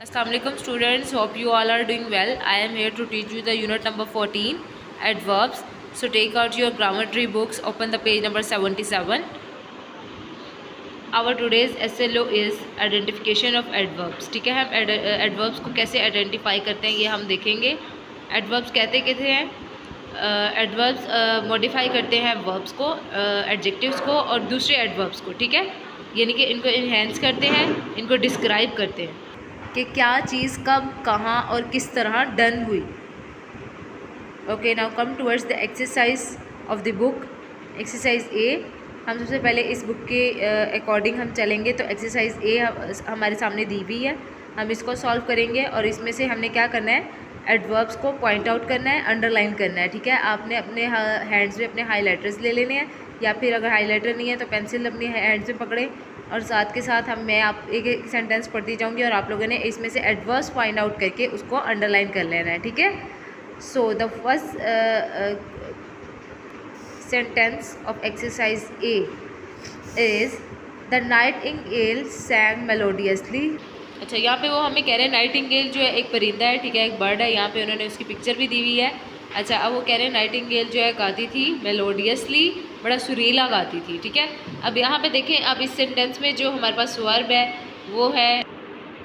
Assalamualaikum students, hope you all are doing well. I am here to teach you the unit number 14, adverbs. So take out your grammar tree books, open the page number 77. Our today's SLO is identification of adverbs. ठीक है, हम adverbs को कैसे identify करते हैं ये हम देखेंगे. Adverbs कहते हैं adverbs modify करते हैं verbs को, adjectives को और दूसरे adverbs को. ठीक है, यानी कि इनको enhance करते हैं, इनको describe करते हैं कि क्या चीज़ कब कहाँ और किस तरह डन हुई. Okay, now come towards the exercise of the book. Exercise ए, हम सबसे पहले इस बुक के अकॉर्डिंग हम चलेंगे. तो एक्सरसाइज ए हमारे सामने दी हुई है, हम इसको सॉल्व करेंगे और इसमें से हमने क्या करना है, एडवर्ब्स को पॉइंट आउट करना है, अंडरलाइन करना है. ठीक है, आपने अपने हैंड्स में अपने हाईलाइटर्स ले लेने हैं, या फिर अगर हाईलाइटर नहीं है तो पेंसिल अपनी हैंड्स में पकड़े और साथ के साथ मैं आप एक एक सेंटेंस पढ़ती जाऊंगी और आप लोगों ने इसमें से एडवर्ब्स फाइंड आउट करके उसको अंडरलाइन कर लेना है. ठीक है, so the first sentence of exercise A is the nightingale sang melodiously. अच्छा, यहाँ पे वो हमें कह रहे हैं नाइटिंगेल जो है एक परिंदा है. ठीक है, एक बर्ड है. यहाँ पे उन्होंने उसकी पिक्चर भी दी हुई है. अच्छा, अब वो कह रहे हैं नाइटिंगेल जो है गाती थी मेलोडियसली, बड़ा सुरीला गाती थी. ठीक है, अब यहाँ पे देखें, अब इस सेंटेंस में जो हमारे पास वर्ब है वो है,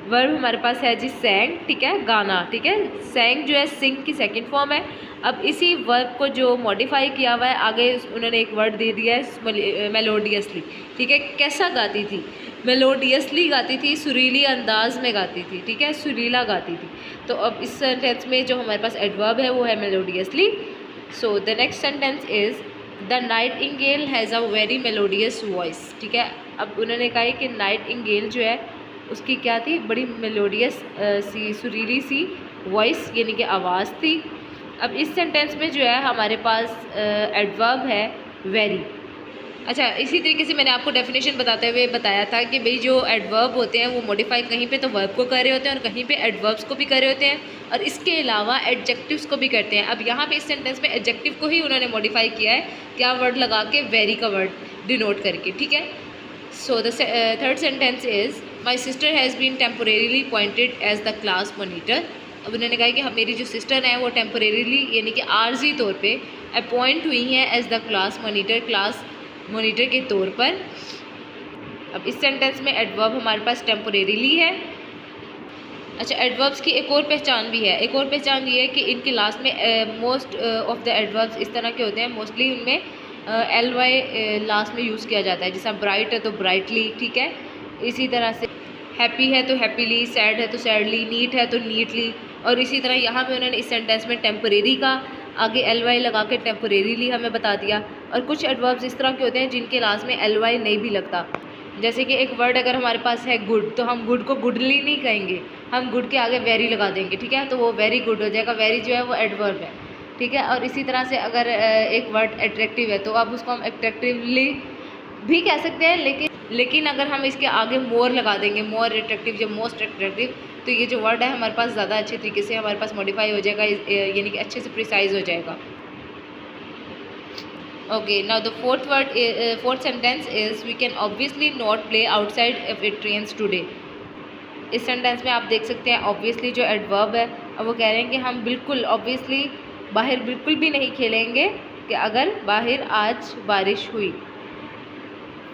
वर्ब हमारे पास है जी सैंग. ठीक है, गाना. ठीक है, सैंग जो है सिंग की सेकंड फॉर्म है. अब इसी वर्ब को जो मॉडिफाई किया हुआ है, आगे उन्होंने एक वर्ड दे दिया है मेलोडियसली. ठीक है, कैसा गाती थी, मेलोडियसली गाती थी, सुरीली अंदाज में गाती थी. ठीक है, सुरीला गाती थी. तो अब इस सेंटेंस में जो हमारे पास एडवर्ब है वो है melodiously. So the next sentence is the nightingale has a very melodious voice. ठीक है, अब उन्होंने कहा है कि नाइटिंगेल जो है उसकी क्या थी, बड़ी मेलोडियस सी सुरीली सी वॉइस यानी कि आवाज़ थी. अब इस सेंटेंस में जो है हमारे पास एडवर्ब है वेरी. अच्छा, इसी तरीके से मैंने आपको डेफिनेशन बताते हुए बताया था कि भाई जो एडवर्ब होते हैं वो मॉडिफाई कहीं पे तो वर्ब को कर रहे होते हैं और कहीं पे एडवर्ब्स को भी कर रहे होते हैं और इसके अलावा एडजेक्टिव्स को भी करते हैं. अब यहाँ पे इस सेंटेंस में एडजेक्टिव को ही उन्होंने मॉडिफाई किया है, क्या वर्ड लगा के, वेरी का वर्ड डिनोट करके. ठीक है, so the third sentence is my sister has been temporarily appointed as the class monitor. अब उन्होंने कहा कि मेरी जो सिस्टर है वो टेम्पोरेरीली यानी कि आर्जी तौर पर अपॉइंट हुई हैं as the class monitor, class monitor के तौर पर. अब इस सेंटेंस में एडवर्ब हमारे पास टेम्पोरेरीली है. अच्छा, एडवर्ब्स की एक और पहचान भी है. एक और पहचान ये है कि इनके लास्ट में मोस्ट ऑफ द एडवर्ब्स इस तरह के होते हैं, मोस्टली उनमें ly लास्ट में यूज़ किया जाता है. जैसा ब्राइट है तो ब्राइटली. ठीक है, इसी तरह से हैप्पी है तो हैप्पीली, सैड है तो सैडली, नीट है तो नीटली. और इसी तरह यहाँ पे उन्होंने इस सेंटेंस में टेम्परेरी का आगे ly लगा के टेम्परेरीली हमें बता दिया. और कुछ एडवर्ब्स इस तरह के होते हैं जिनके लास्ट में ly नहीं भी लगता. जैसे कि एक वर्ड अगर हमारे पास है गुड, तो हम गुड को गुडली नहीं कहेंगे, हम गुड के आगे वेरी लगा देंगे. ठीक है, तो वो वेरी गुड हो जाएगा. वेरी जो है वो एडवर्ब है. ठीक है, और इसी तरह से अगर एक वर्ड अट्रैक्टिव है तो अब उसको हम अट्रैक्टिवली भी कह सकते हैं, लेकिन अगर हम इसके आगे मोर लगा देंगे, मोर अट्रैक्टिव या मोस्ट अट्रैक्टिव, तो ये जो वर्ड है हमारे पास ज़्यादा अच्छे तरीके से हमारे पास मॉडिफाई हो जाएगा, यानी कि अच्छे से प्रिसाइज हो जाएगा. Okay, now the fourth sentence is we can obviously not play outside if it rains today. इस सेंटेंस में आप देख सकते हैं ऑब्वियसली जो एडवर्ब है, अब वो कह रहे हैं कि हम बिल्कुल ऑब्वियसली बाहर बिल्कुल भी नहीं खेलेंगे कि अगर बाहर आज बारिश हुई.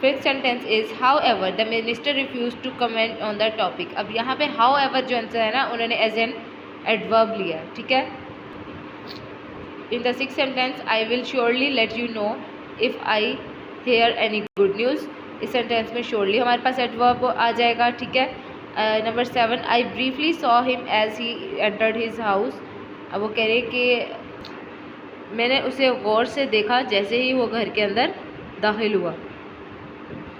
Fifth sentence is however the minister refuse to comment on the topic. अब यहाँ पे हाउ एवर जो आंसर है ना, उन्होंने एज एन एडवर्ब लिया. ठीक है, in the sixth sentence I will surely let you know if I hear any good news. इस सेंटेंस में श्योरली हमारे पास एडवर्ब आ जाएगा. ठीक है, number 7 I briefly saw him as he entered his house. अब वो कह रहे कि मैंने उसे गौर से देखा जैसे ही वो घर के अंदर दाखिल हुआ.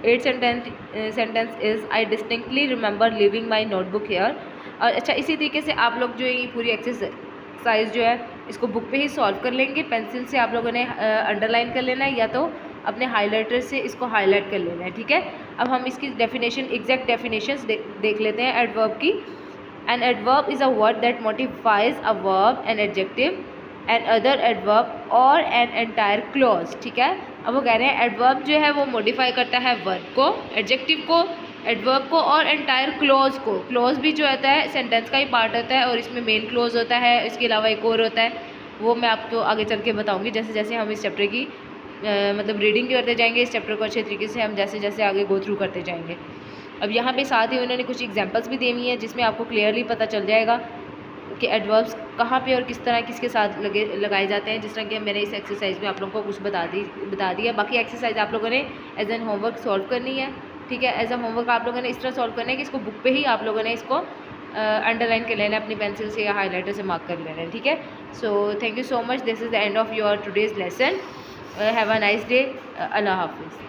Eight sentence is I distinctly remember leaving my notebook here. और अच्छा, इसी तरीके से आप लोग जो ये पूरी एक्सरसाइज जो है इसको बुक पे ही सॉल्व कर लेंगे. पेंसिल से आप लोगों ने अंडरलाइन कर लेना है या तो अपने हाइलाइटर से इसको हाईलाइट कर लेना है. ठीक है, अब हम इसकी डेफिनेशन, एग्जैक्ट डेफिनेशंस देख लेते हैं एडवर्ब की. An adverb is a word that modifies a verb, an adjective, another adverb और एन एंटायर क्लॉज. ठीक है, अब वो कह रहे हैं एडवर्ब जो है वो मॉडिफाई करता है वर्ब को, एडजेक्टिव को एडवर्ब को और एंटायर क्लोज को। क्लोज भी जो होता है सेंटेंस का ही पार्ट होता है और इसमें मेन क्लोज होता है, इसके अलावा एक और होता है, वो मैं आपको आगे चल के बताऊँगी जैसे जैसे हम इस चैप्टर की मतलब रीडिंग करते जाएंगे, इस चैप्टर को अच्छे तरीके से हम जैसे जैसे आगे गो थ्रू करते जाएंगे। अब यहाँ पे साथ ही उन्होंने कुछ एग्जांपल्स भी दी हुई हैं जिसमें आपको क्लियरली पता चल जाएगा कि एडवर्ब्स कहाँ पे और किस तरह किसके साथ लगाए जाते हैं, जिस तरह कि मैंने इस एक्सरसाइज में आप लोगों को कुछ बता दिया। बाकी एक्सरसाइज आप लोगों ने एज एन होमवर्क सॉल्व करनी है, ठीक है। एज अ होमवर्क आप लोगों ने इस तरह सॉल्व करना है कि इसको बुक पे ही आप लोगों ने इसको अंडरलाइन कर लेना है, अपनी पेंसिल से या हाईलाइटर से मार्क कर लेना है, ठीक है। So thank you so much, this is the end of your today's lesson. Have a nice day. अल्लाह हाफिज़।